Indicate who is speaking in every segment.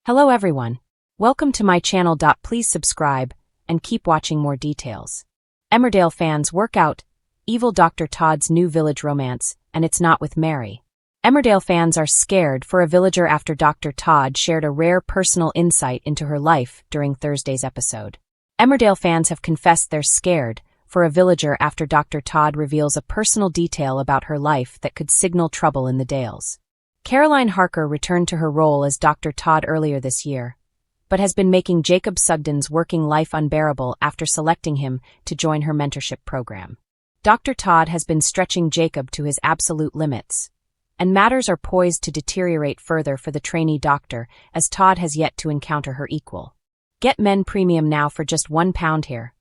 Speaker 1: Hello everyone. Welcome to my channel. Please subscribe and keep watching more details. Emmerdale fans work out evil Dr. Todd's new village romance, and it's not with Mary. Emmerdale fans are scared for a villager after Dr. Todd shared a rare personal insight into her life during Thursday's episode. Emmerdale fans have confessed they're scared for a villager after Dr. Todd reveals a personal detail about her life that could signal trouble in the Dales. Caroline Harker returned to her role as Dr. Todd earlier this year, but has been making Jacob Sugden's working life unbearable after selecting him to join her mentorship program. Dr. Todd has been stretching Jacob to his absolute limits, and matters are poised to deteriorate further for the trainee doctor as Todd has yet to encounter her equal. Get Men Premium now for just £1 here,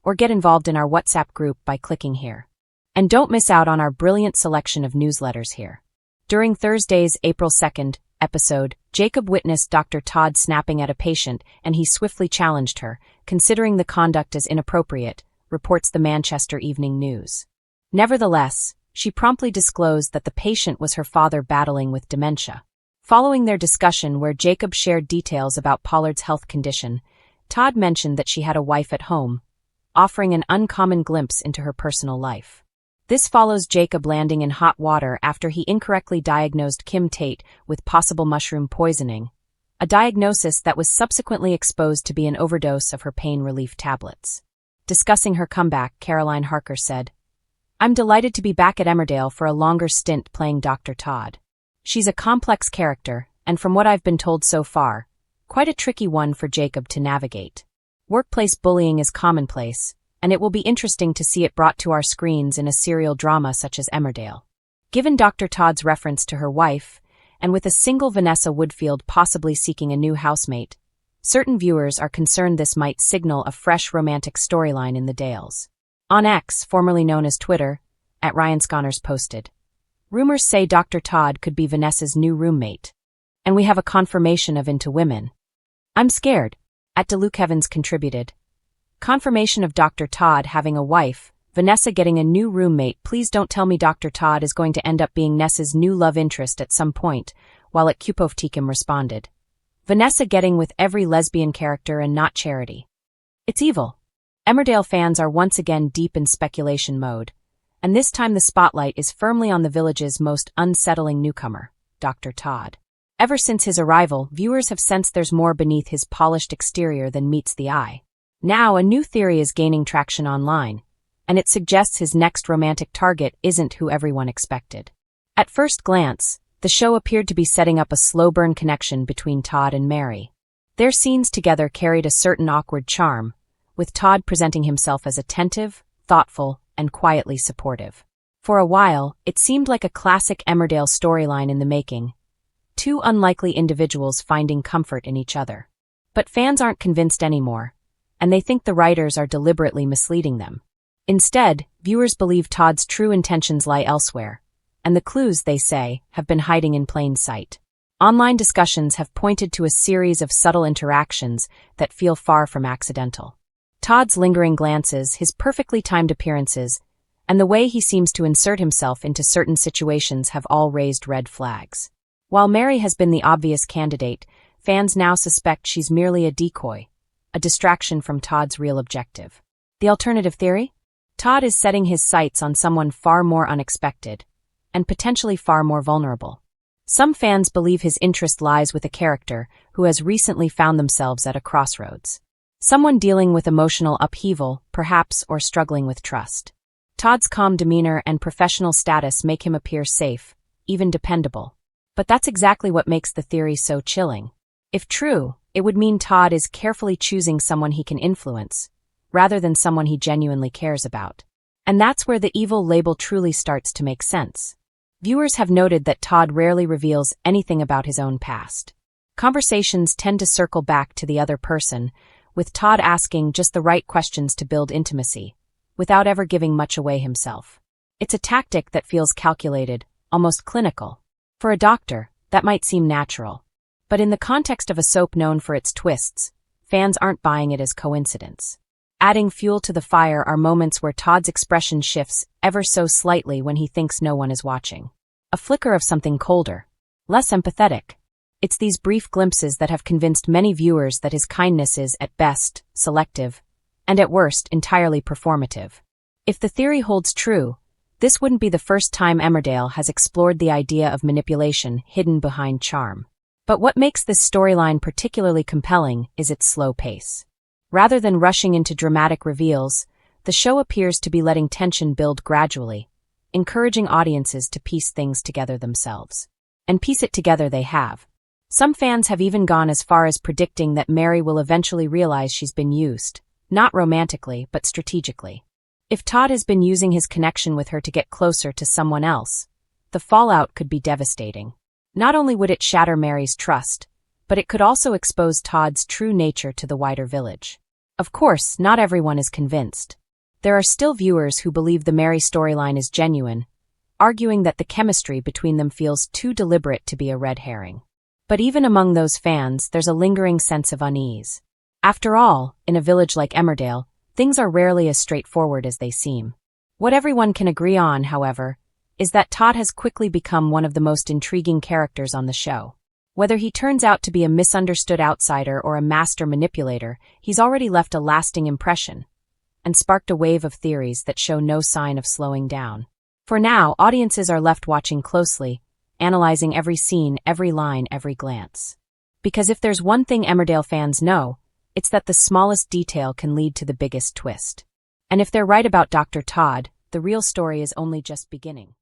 Speaker 1: or get involved in our WhatsApp group by clicking here. And don't miss out on our brilliant selection of newsletters here. During Thursday's April 2nd episode, Jacob witnessed Dr. Todd snapping at a patient and he swiftly challenged her, considering the conduct as inappropriate, reports the Manchester Evening News. Nevertheless, she promptly disclosed that the patient was her father battling with dementia. Following their discussion where Jacob shared details about Pollard's health condition, Todd mentioned that she had a wife at home, offering an uncommon glimpse into her personal life. This follows Jacob landing in hot water after he incorrectly diagnosed Kim Tate with possible mushroom poisoning, a diagnosis that was subsequently exposed to be an overdose of her pain relief tablets. Discussing her comeback, Caroline Harker said, "I'm delighted to be back at Emmerdale for a longer stint playing Dr. Todd. She's a complex character, and from what I've been told so far, quite a tricky one for Jacob to navigate. Workplace bullying is commonplace, and it will be interesting to see it brought to our screens in a serial drama such as Emmerdale." Given Dr. Todd's reference to her wife, and with a single Vanessa Woodfield possibly seeking a new housemate, certain viewers are concerned this might signal a fresh romantic storyline in the Dales. On X, formerly known as Twitter, @RyanSconnors posted, "Rumors say Dr. Todd could be Vanessa's new roommate. And we have a confirmation of Into Women. I'm scared," @DeLuke Evans contributed. "Confirmation of Dr. Todd having a wife, Vanessa getting a new roommate. Please don't tell me Dr. Todd is going to end up being Nessa's new love interest at some point," while @Cupoftikim responded, "Vanessa getting with every lesbian character and not Charity. It's evil." Emmerdale fans are once again deep in speculation mode, and this time the spotlight is firmly on the village's most unsettling newcomer, Dr. Todd. Ever since his arrival, viewers have sensed there's more beneath his polished exterior than meets the eye. Now, a new theory is gaining traction online, and it suggests his next romantic target isn't who everyone expected. At first glance, the show appeared to be setting up a slow-burn connection between Todd and Mary. Their scenes together carried a certain awkward charm, with Todd presenting himself as attentive, thoughtful, and quietly supportive. For a while, it seemed like a classic Emmerdale storyline in the making, two unlikely individuals finding comfort in each other. But fans aren't convinced anymore, and they think the writers are deliberately misleading them. Instead, viewers believe Todd's true intentions lie elsewhere, and the clues, they say, have been hiding in plain sight. Online discussions have pointed to a series of subtle interactions that feel far from accidental. Todd's lingering glances, his perfectly timed appearances, and the way he seems to insert himself into certain situations have all raised red flags. While Mary has been the obvious candidate, fans now suspect she's merely a decoy, a distraction from Todd's real objective. The alternative theory? Todd is setting his sights on someone far more unexpected, and potentially far more vulnerable. Some fans believe his interest lies with a character who has recently found themselves at a crossroads. Someone dealing with emotional upheaval, perhaps, or struggling with trust. Todd's calm demeanor and professional status make him appear safe, even dependable. But that's exactly what makes the theory so chilling. If true, it would mean Todd is carefully choosing someone he can influence, rather than someone he genuinely cares about. And that's where the evil label truly starts to make sense. Viewers have noted that Todd rarely reveals anything about his own past. Conversations tend to circle back to the other person, with Todd asking just the right questions to build intimacy, without ever giving much away himself. It's a tactic that feels calculated, almost clinical. For a doctor, that might seem natural. But in the context of a soap known for its twists, fans aren't buying it as coincidence. Adding fuel to the fire are moments where Todd's expression shifts ever so slightly when he thinks no one is watching. A flicker of something colder, less empathetic. It's these brief glimpses that have convinced many viewers that his kindness is, at best, selective, and at worst, entirely performative. If the theory holds true, this wouldn't be the first time Emmerdale has explored the idea of manipulation hidden behind charm. But what makes this storyline particularly compelling is its slow pace. Rather than rushing into dramatic reveals, the show appears to be letting tension build gradually, encouraging audiences to piece things together themselves. And piece it together they have. Some fans have even gone as far as predicting that Mary will eventually realize she's been used, not romantically, but strategically. If Todd has been using his connection with her to get closer to someone else, the fallout could be devastating. Not only would it shatter Mary's trust, but it could also expose Todd's true nature to the wider village. Of course, not everyone is convinced. There are still viewers who believe the Mary storyline is genuine, arguing that the chemistry between them feels too deliberate to be a red herring. But even among those fans, there's a lingering sense of unease. After all, in a village like Emmerdale, things are rarely as straightforward as they seem. What everyone can agree on, however, is that Todd has quickly become one of the most intriguing characters on the show. Whether he turns out to be a misunderstood outsider or a master manipulator, he's already left a lasting impression and sparked a wave of theories that show no sign of slowing down. For now, audiences are left watching closely, analyzing every scene, every line, every glance. Because if there's one thing Emmerdale fans know, it's that the smallest detail can lead to the biggest twist. And if they're right about Dr. Todd, the real story is only just beginning.